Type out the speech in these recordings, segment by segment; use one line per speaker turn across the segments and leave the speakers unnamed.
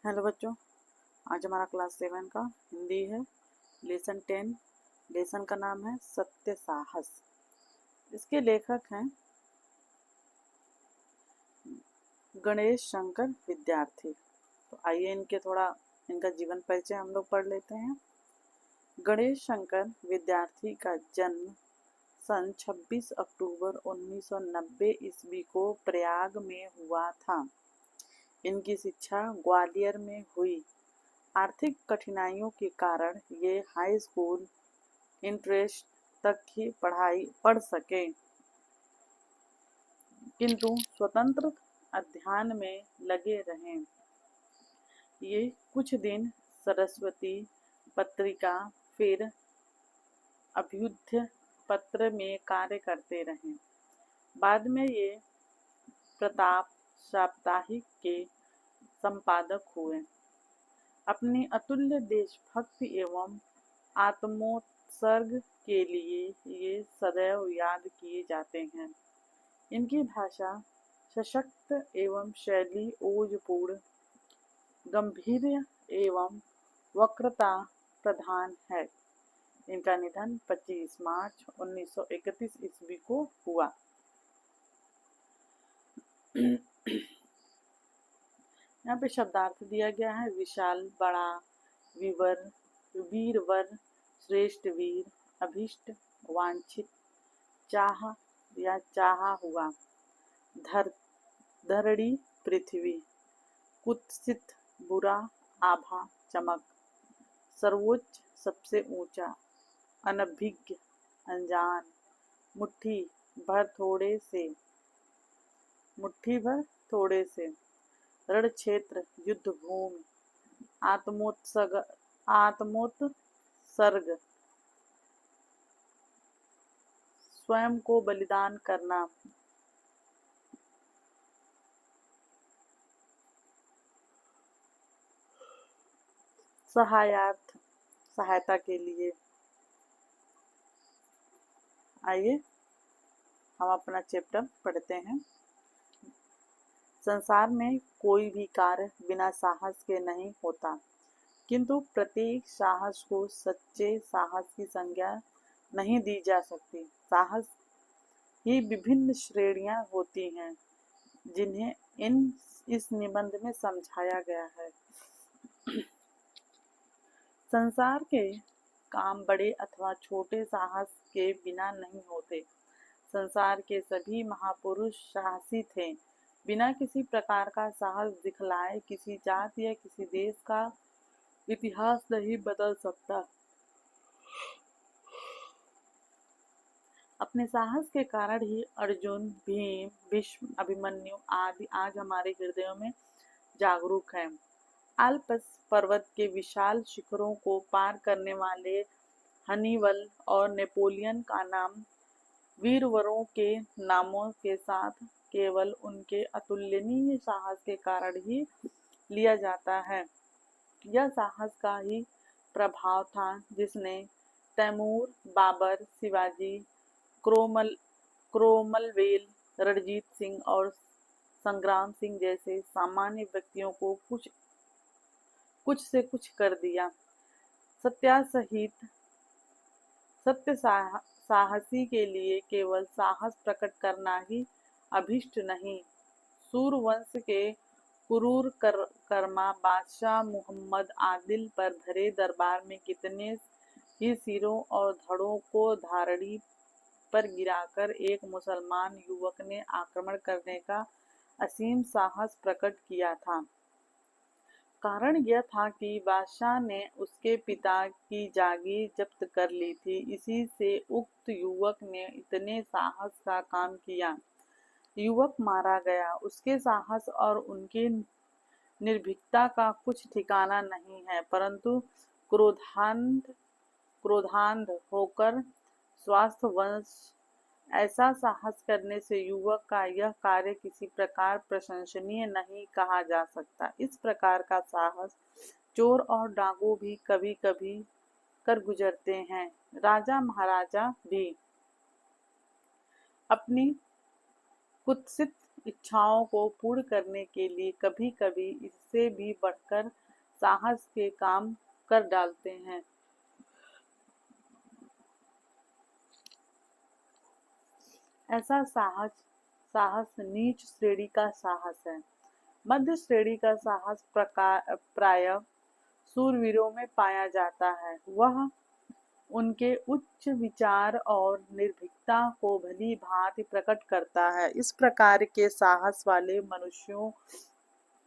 Hello बच्चों, आज हमारा क्लास 7 का हिंदी है। लेसन 10। लेसन का नाम है सत्य साहस। इसके लेखक हैं गणेश शंकर विद्यार्थी। तो आइए इनका जीवन परिचय हम लोग पढ़ लेते हैं। गणेश शंकर विद्यार्थी का जन्म सन 26 अक्टूबर 1990 ईस्वी को प्रयाग में हुआ था। इनकी शिक्षा ग्वालियर में हुई। आर्थिक कठिनाइयों के कारण ये हाई स्कूल इंट्रेंस तक ही पढ़ाई पढ़ सके, किंतु स्वतंत्र अध्ययन में लगे रहे। ये कुछ दिन सरस्वती पत्रिका फिर अभ्युदय पत्र में कार्य करते रहे। बाद में ये प्रताप साप्ताहिक के संपादक हुए। अपनी अतुल्य देशभक्ति एवं आत्मोत्सर्ग के लिए ये सदैव याद किए जाते हैं। इनकी भाषा सशक्त एवं शैली ओजपूर्ण, गंभीर एवं वक्रता प्रधान है। इनका निधन 25 मार्च 1931 ईस्वी को हुआ। यहाँ पे शब्दार्थ दिया गया है। विशाल, बड़ा, विवर, वीरवर, श्रेष्ठ वीर, अभिष्ट, वांछित, चाह या चाहा हुआ, धरणी पृथ्वी, कुत्सित, बुरा, आभा, चमक, सर्वोच्च, सबसे ऊंचा, अनभिज्ञ, अनजान, मुट्ठी भर थोड़े से, रण क्षेत्र, युद्ध भूमि, आत्मोत्सर्ग, स्वयं को बलिदान करना, सहायार्थ, सहायता के लिए। आइए हम अपना चैप्टर पढ़ते हैं। संसार में कोई भी कार्य बिना साहस के नहीं होता, किंतु प्रत्येक साहस को सच्चे साहस की संज्ञा नहीं दी जा सकती। साहस की विभिन्न श्रेणियां होती हैं, जिन्हें इस निबंध में समझाया गया है। संसार के काम बड़े अथवा छोटे साहस के बिना नहीं होते। संसार के सभी महापुरुष साहसी थे। बिना किसी प्रकार का साहस दिखलाए किसी जाति या किसी देश का इतिहास नहीं बदल सकता। अपने साहस के कारण ही अर्जुन, भीम, भीष्म, अभिमन्यु आदि आज हमारे हृदयों में जागरूक हैं। आल्प्स पर्वत के विशाल शिखरों को पार करने वाले हनीबल और नेपोलियन का नाम वीरवरों के नामों के साथ केवल उनके अतुलनीय साहस के कारण ही लिया जाता है। यह साहस का ही प्रभाव था जिसने तैमूर, बाबर, शिवाजी, क्रोमलवेल, रणजीत सिंह और संग्राम सिंह जैसे सामान्य व्यक्तियों को कुछ से कुछ कर दिया। सत्य साहसी के लिए केवल साहस प्रकट करना ही अभिष्ट नहीं। सूरवंश के कुरूर कर्मा बादशाह मुहम्मद आदिल पर भरे दरबार में कितने ही सिरों और धड़ों को धारणी पर गिराकर एक मुसलमान युवक ने आक्रमण करने का असीम साहस प्रकट किया था। कारण यह था कि बादशाह ने उसके पिता की जागीर जब्त कर ली थी। इसी से उक्त युवक ने इतने साहस का काम किया। युवक मारा गया। उसके साहस और उनकी निर्भीकता का कुछ ठिकाना नहीं है, परंतु क्रोधांध होकर स्वास्थ्यवश ऐसा साहस करने से युवक का यह कार्य किसी प्रकार प्रशंसनीय नहीं कहा जा सकता। इस प्रकार का साहस चोर और डाकू भी कभी कभी कर गुजरते हैं। राजा महाराजा भी अपनी कुत्सित इच्छाओं को पूर्ण करने के लिए कभी कभी इससे भी बढ़कर साहस के काम कर डालते हैं। ऐसा साहस नीच श्रेणी का साहस है। मध्य श्रेणी का साहस प्रकार प्राय शूरवीरों में पाया जाता है। वह उनके उच्च विचार और निर्भीकता को भली भांति प्रकट करता है। इस प्रकार के साहस वाले मनुष्यों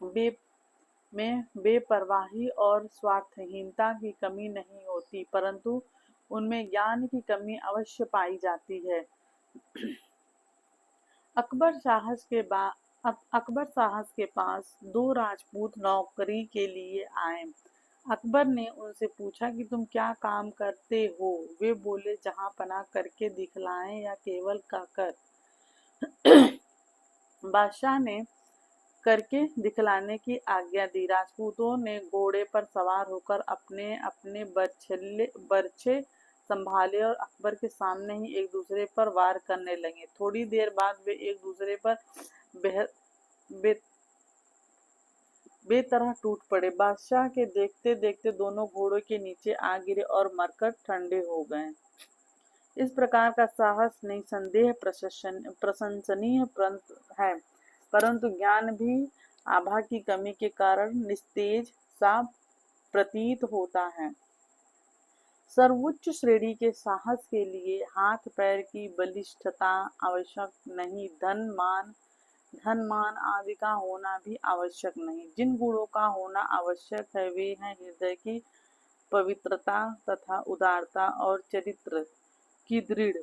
बे में बेपरवाही और स्वार्थहीनता की कमी नहीं होती, परंतु उनमें ज्ञान की कमी अवश्य पाई जाती है। अकबर साहस के पास दो राजपूत नौकरी के लिए आए। अकबर ने उनसे पूछा कि तुम क्या काम करते हो? वे बोले, जहां पनाह करके दिखलाएं या केवल कहकर। बादशाह ने करके दिखलाने की आज्ञा दी। राजपूतों ने घोड़े पर सवार होकर अपने अपने बर्छे संभाले और अकबर के सामने ही एक दूसरे पर वार करने लगे। थोड़ी देर बाद वे एक दूसरे पर बेतरह टूट पड़े। बादशाह के देखते देखते दोनों घोड़ों के नीचे आ गिरे और मरकर ठंडे हो गए। इस प्रकार का साहस निसंदेह प्रशंसनीय है, परंतु ज्ञान भी आभा की कमी के कारण निस्तेज सा प्रतीत होता है। सर्वोच्च श्रेणी के साहस के लिए हाथ पैर की बलिष्ठता आवश्यक नहीं, धन मान आदि का होना भी आवश्यक नहीं। जिन गुणों का होना आवश्यक है वे हैं हृदय की पवित्रता तथा उदारता और चरित्र की दृढ़।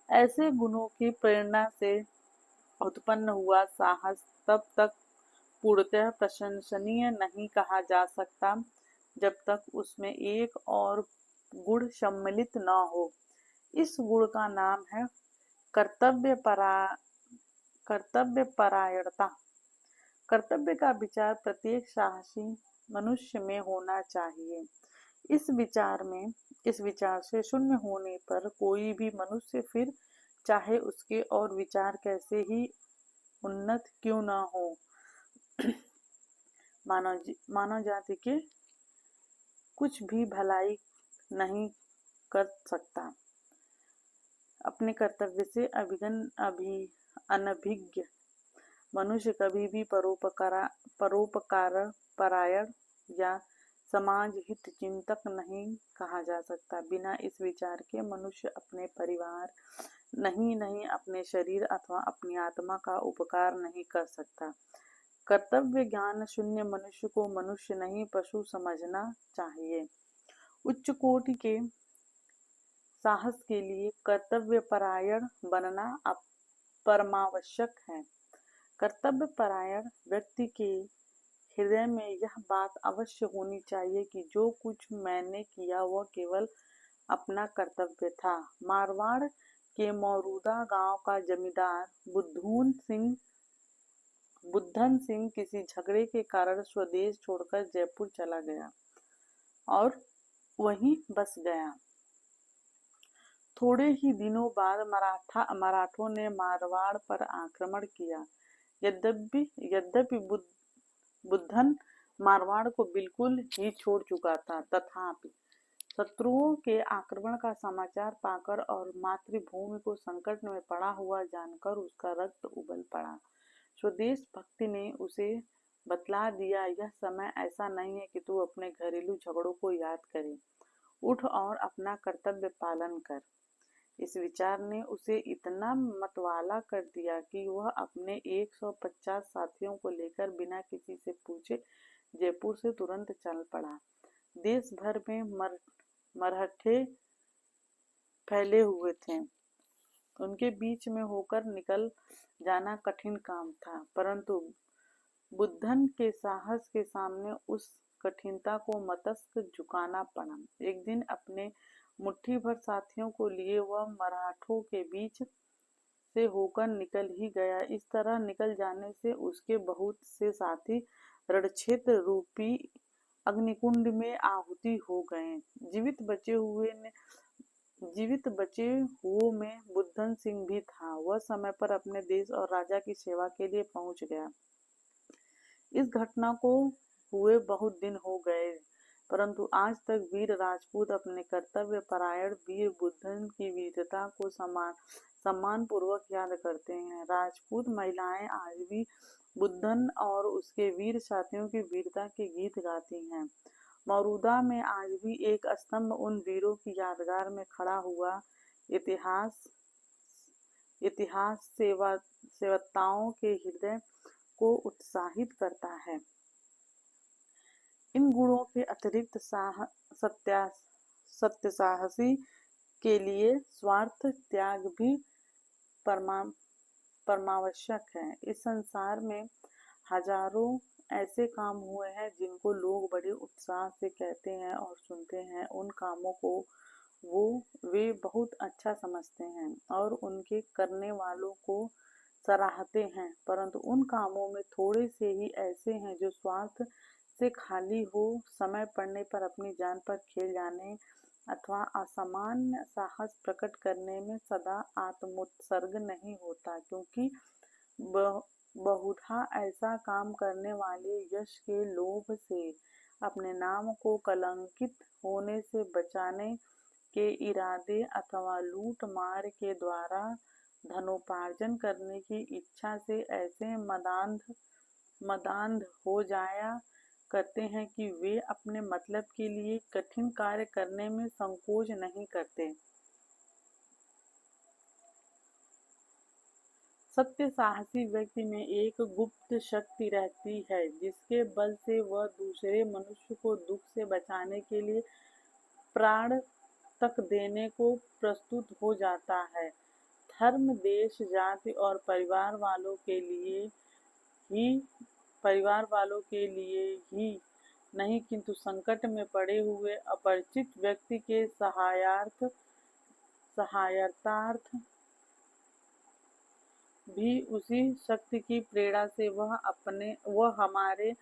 ऐसे गुणों की प्रेरणा से उत्पन्न हुआ साहस तब तक पूर्णतः प्रशंसनीय नहीं कहा जा सकता जब तक उसमें एक और गुण सम्मिलित न हो। इस गुण का नाम है कर्तव्यपरायणता। कर्तव्य का विचार प्रत्येक साहसी मनुष्य में होना चाहिए। इस विचार से शून्य होने पर कोई भी मनुष्य, फिर चाहे उसके और विचार कैसे ही उन्नत क्यों न हो, मानव जाति के कुछ भी भलाई नहीं कर सकता। अपने कर्तव्य से अनभिज्ञ मनुष्य कभी भी परोपकार परायण या समाज हित चिंतक नहीं कहा जा सकता। बिना इस विचार के मनुष्य अपने परिवार नहीं अपने शरीर अथवा अपनी आत्मा का उपकार नहीं कर सकता। कर्तव्य ज्ञान शून्य मनुष्य को मनुष्य नहीं पशु समझना चाहिए। उच्च कोटि के साहस के लिए कर्तव्य परायण बनना परमावश्यक है। कर्तव्य परायण व्यक्ति के हृदय में यह बात अवश्य होनी चाहिए कि जो कुछ मैंने किया वह केवल अपना कर्तव्य था। मारवाड़ के मौरूदा गांव का जमींदार बुद्धन सिंह किसी झगड़े के कारण स्वदेश छोड़कर जयपुर चला गया और वहीं बस गया। थोड़े ही दिनों बाद मराठों ने मारवाड़ पर आक्रमण किया। यद्यपि बुद्धन मारवाड़ को बिल्कुल ही छोड़ चुका था, तथापि शत्रुओं के आक्रमण का समाचार पाकर और मातृभूमि को संकट में पड़ा हुआ जानकर उसका रक्त उबल पड़ा। स्वदेश भक्ति ने उसे बतला दिया, यह समय ऐसा नहीं है कि तू अपने घरेलू झगड़ों को याद करे, उठ और अपना कर्तव्य पालन कर। इस विचार ने उसे इतना मतवाला कर दिया कि वह अपने 150 साथियों को लेकर बिना किसी से पूछे जयपुर से तुरंत चल पड़ा। देश भर में मराठे फैले हुए थे, उनके बीच में होकर निकल जाना कठिन काम था, परंतु बुद्धन के साहस के सामने उस कठिनता को मस्तक झुकाना पड़ा। एक दिन अपने मुट्ठी भर साथियों को लिए वह मराठों के बीच से होकर निकल ही गया। इस तरह निकल जाने से उसके बहुत से साथी रणक्षेत्र रूपी अग्निकुंड में आहुति हो गए। जीवित बचे हुए जीवित बचे हुओं में बुद्धन सिंह भी था। वह समय पर अपने देश और राजा की सेवा के लिए पहुंच गया। इस घटना को हुए बहुत दिन हो गए, परंतु आज तक वीर राजपूत अपने कर्तव्य परायण वीर बुद्धन की वीरता को सम्मान पूर्वक याद करते हैं। राजपूत महिलाएं आज भी बुद्धन और उसके वीर साथियों की वीरता के गीत गाती हैं। मौरूदा में आज भी एक स्तंभ उन वीरों की यादगार में खड़ा हुआ इतिहास सेवताओं के हृदय को उत्साहित करता है। इन गुणों के अतिरिक्त सत्य साहसी के लिए स्वार्थ त्याग भी परमावश्यक है। इस संसार में हजारों ऐसे काम हुए हैं जिनको लोग बड़े उत्साह से कहते हैं और सुनते हैं। उन कामों को वे बहुत अच्छा समझते हैं और उनके करने वालों को सराहते हैं, परंतु उन कामों में थोड़े से ही ऐसे हैं जो स्वार्थ से खाली हो, समय पड़ने पर अपनी जान पर खेल जाने अथवा असामान्य साहस प्रकट करने में सदा आत्मोत्सर्ग नहीं होता, क्योंकि बहुधा ऐसा काम करने वाले यश के लोभ से अपने नाम को कलंकित होने से बचाने के इरादे अथवा लूट मार के द्वारा धनोपार्जन करने की इच्छा से ऐसे मदांध हो जाया करते हैं कि वे अपने मतलब के लिए कठिन कार्य करने में संकोच नहीं करते। सत्य साहसी व्यक्ति में एक गुप्त शक्ति रहती है जिसके बल से वह दूसरे मनुष्य को दुख से बचाने के लिए प्राण तक देने को प्रस्तुत हो जाता है। धर्म, देश, जाति और परिवार वालों के लिए ही नहीं, किंतु संकट में पड़े हुए अपरिचित व्यक्ति के सहायतार्थ भी उसी शक्ति की प्रेरणा से वह हमारे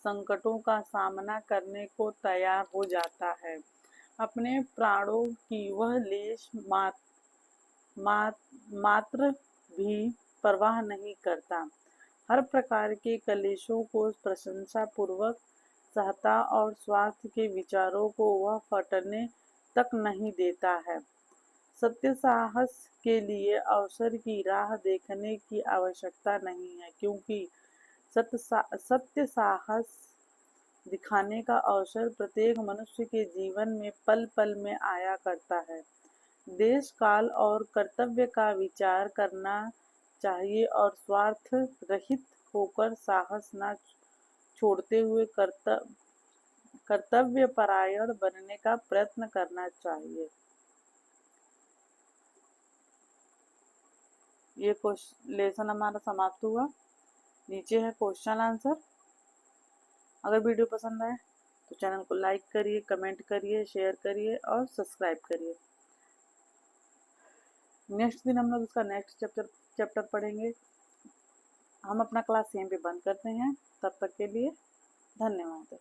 संकटों का सामना करने को तैयार हो जाता है। अपने प्राणों की वह लेश मात्र भी परवाह नहीं करता। हर प्रकार के कलेशों को प्रशंसा पूर्वक सहता और स्वार्थ के विचारों को वह फटने तक नहीं देता है। सत्य साहस के लिए अवसर की राह देखने की आवश्यकता नहीं है, क्योंकि सत्य साहस दिखाने का अवसर प्रत्येक मनुष्य के जीवन में पल पल में आया करता है। देश, काल और कर्तव्य का विचार करना चाहिए और स्वार्थ रहित होकर साहस न छोड़ते हुए कर्तव्य परायण बनने का प्रयत्न करना चाहिए। ये लेसन हमारा समाप्त हुआ। नीचे है क्वेश्चन आंसर। अगर वीडियो पसंद आए तो चैनल को लाइक करिए, कमेंट करिए, शेयर करिए और सब्सक्राइब करिए। नेक्स्ट दिन हम लोग इसका नेक्स्ट चैप्टर पढ़ेंगे। हम अपना क्लास यहीं पे बंद करते हैं। तब तक के लिए धन्यवाद।